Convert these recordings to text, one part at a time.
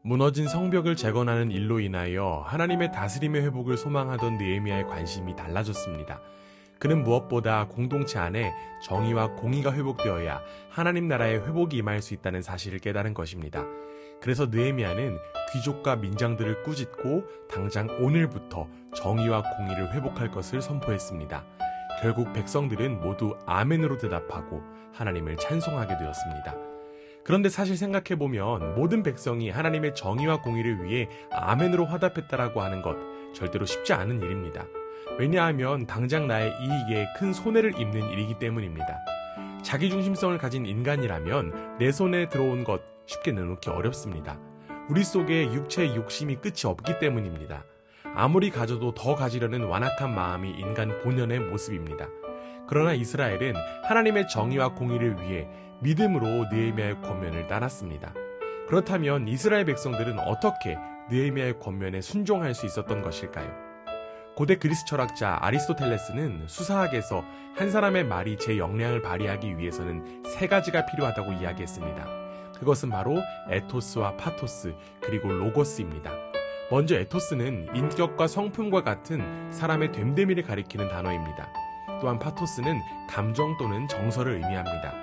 무너진 성벽을 재건하는 일로 인하여 하나님의 다스림의 회복을 소망하던 느헤미야의 관심이 달라졌습니다. 그는 무엇보다 공동체 안에 정의와 공의가 회복되어야 하나님 나라의 회복이 임할 수 있다는 사실을 깨달은 것입니다. 그래서 느헤미야는 귀족과 민장들을 꾸짖고 당장 오늘부터 정의와 공의를 회복할 것을 선포했습니다. 결국 백성들은 모두 아멘으로 대답하고 하나님을 찬송하게 되었습니다. 그런데 사실 생각해보면 모든 백성이 하나님의 정의와 공의를 위해 아멘으로 화답했다라고 하는 것 절대로 쉽지 않은 일입니다. 왜냐하면 당장 나의 이익에 큰 손해를 입는 일이기 때문입니다. 자기중심성을 가진 인간이라면 내 손에 들어온 것 쉽게 내놓기 어렵습니다. 우리 속에 육체의 욕심이 끝이 없기 때문입니다. 아무리 가져도 더 가지려는 완악한 마음이 인간 본연의 모습입니다. 그러나 이스라엘은 하나님의 정의와 공의를 위해 믿음으로 느헤미야의 권면을 따랐습니다. 그렇다면 이스라엘 백성들은 어떻게 느헤미야의 권면에 순종할 수 있었던 것일까요? 고대 그리스 철학자 아리스토텔레스는 수사학에서 한 사람의 말이 제 역량을 발휘하기 위해서는 세 가지가 필요하다고 이야기했습니다. 그것은 바로 에토스와 파토스 그리고 로고스입니다. 먼저 에토스는 인격과 성품과 같은 사람의 됨됨이를 가리키는 단어입니다. 또한 파토스는 감정 또는 정서를 의미합니다.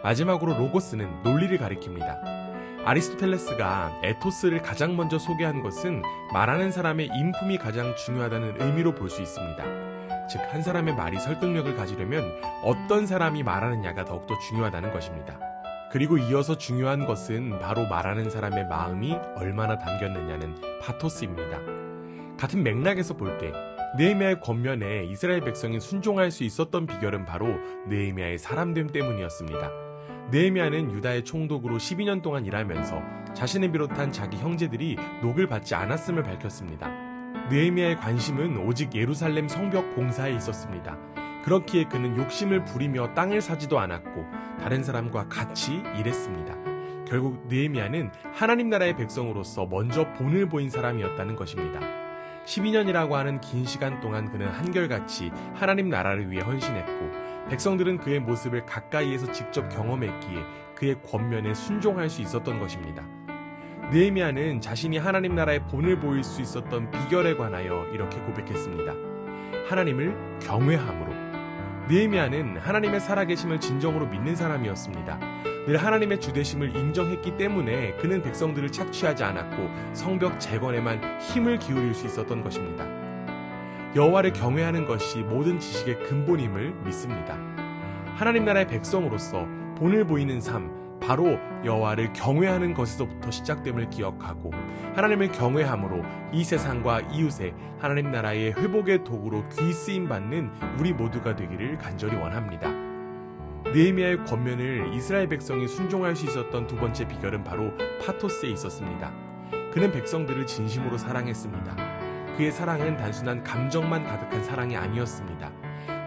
마지막으로 로고스는 논리를 가리킵니다. 아리스토텔레스가 에토스를 가장 먼저 소개한 것은 말하는 사람의 인품이 가장 중요하다는 의미로 볼 수 있습니다. 즉, 한 사람의 말이 설득력을 가지려면 어떤 사람이 말하느냐가 더욱더 중요하다는 것입니다. 그리고 이어서 중요한 것은 바로 말하는 사람의 마음이 얼마나 담겼느냐는 파토스입니다. 같은 맥락에서 볼 때 느헤미야의 권면에 이스라엘 백성이 순종할 수 있었던 비결은 바로 느헤미야의 사람됨 때문이었습니다. 느헤미야는 유다의 총독으로 12년 동안 일하면서 자신을 비롯한 자기 형제들이 녹을 받지 않았음을 밝혔습니다. 느헤미야의 관심은 오직 예루살렘 성벽 공사에 있었습니다. 그렇기에 그는 욕심을 부리며 땅을 사지도 않았고 다른 사람과 같이 일했습니다. 결국 느헤미야는 하나님 나라의 백성으로서 먼저 본을 보인 사람이었다는 것입니다. 12년이라고 하는 긴 시간 동안 그는 한결같이 하나님 나라를 위해 헌신했고 백성들은 그의 모습을 가까이에서 직접 경험했기에 그의 권면에 순종할 수 있었던 것입니다. 느헤미야는 자신이 하나님 나라의 본을 보일 수 있었던 비결에 관하여 이렇게 고백했습니다. 하나님을 경외함으로. 느헤미야는 하나님의 살아계심을 진정으로 믿는 사람이었습니다. 늘 하나님의 주되심을 인정했기 때문에 그는 백성들을 착취하지 않았고 성벽 재건에만 힘을 기울일 수 있었던 것입니다. 여호와를 경외하는 것이 모든 지식의 근본임을 믿습니다. 하나님 나라의 백성으로서 본을 보이는 삶, 바로 여호와를 경외하는 것에서부터 시작됨을 기억하고 하나님을 경외함으로 이 세상과 이웃의 하나님 나라의 회복의 도구로 귀 쓰임 받는 우리 모두가 되기를 간절히 원합니다. 느헤미야의 권면을 이스라엘 백성이 순종할 수 있었던 두 번째 비결은 바로 파토스에 있었습니다. 그는 백성들을 진심으로 사랑했습니다. 그의 사랑은 단순한 감정만 가득한 사랑이 아니었습니다.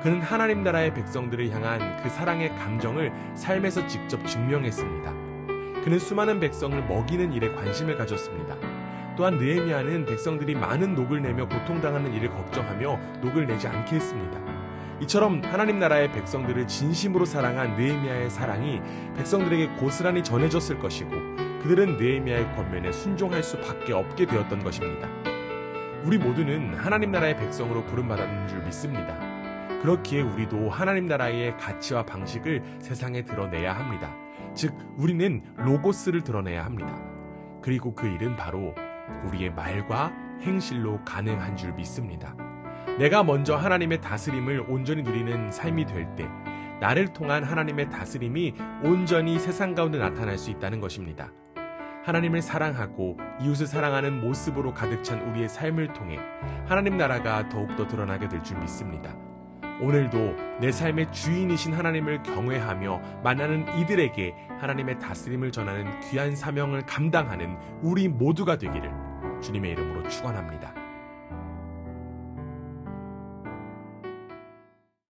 그는 하나님 나라의 백성들을 향한 그 사랑의 감정을 삶에서 직접 증명했습니다. 그는 수많은 백성을 먹이는 일에 관심을 가졌습니다. 또한 느헤미야는 백성들이 많은 녹을 내며 고통당하는 일을 걱정하며 녹을 내지 않게 했습니다. 이처럼 하나님 나라의 백성들을 진심으로 사랑한 느헤미야의 사랑이 백성들에게 고스란히 전해졌을 것이고 그들은 느헤미야의 권면에 순종할 수밖에 없게 되었던 것입니다. 우리 모두는 하나님 나라의 백성으로 부름받았는 줄 믿습니다. 그렇기에 우리도 하나님 나라의 가치와 방식을 세상에 드러내야 합니다. 즉, 우리는 로고스를 드러내야 합니다. 그리고 그 일은 바로 우리의 말과 행실로 가능한 줄 믿습니다. 내가 먼저 하나님의 다스림을 온전히 누리는 삶이 될 때 나를 통한 하나님의 다스림이 온전히 세상 가운데 나타날 수 있다는 것입니다. 하나님을 사랑하고 이웃을 사랑하는 모습으로 가득 찬 우리의 삶을 통해 하나님 나라가 더욱더 드러나게 될 줄 믿습니다. 오늘도 내 삶의 주인이신 하나님을 경외하며 만나는 이들에게 하나님의 다스림을 전하는 귀한 사명을 감당하는 우리 모두가 되기를 주님의 이름으로 축원합니다.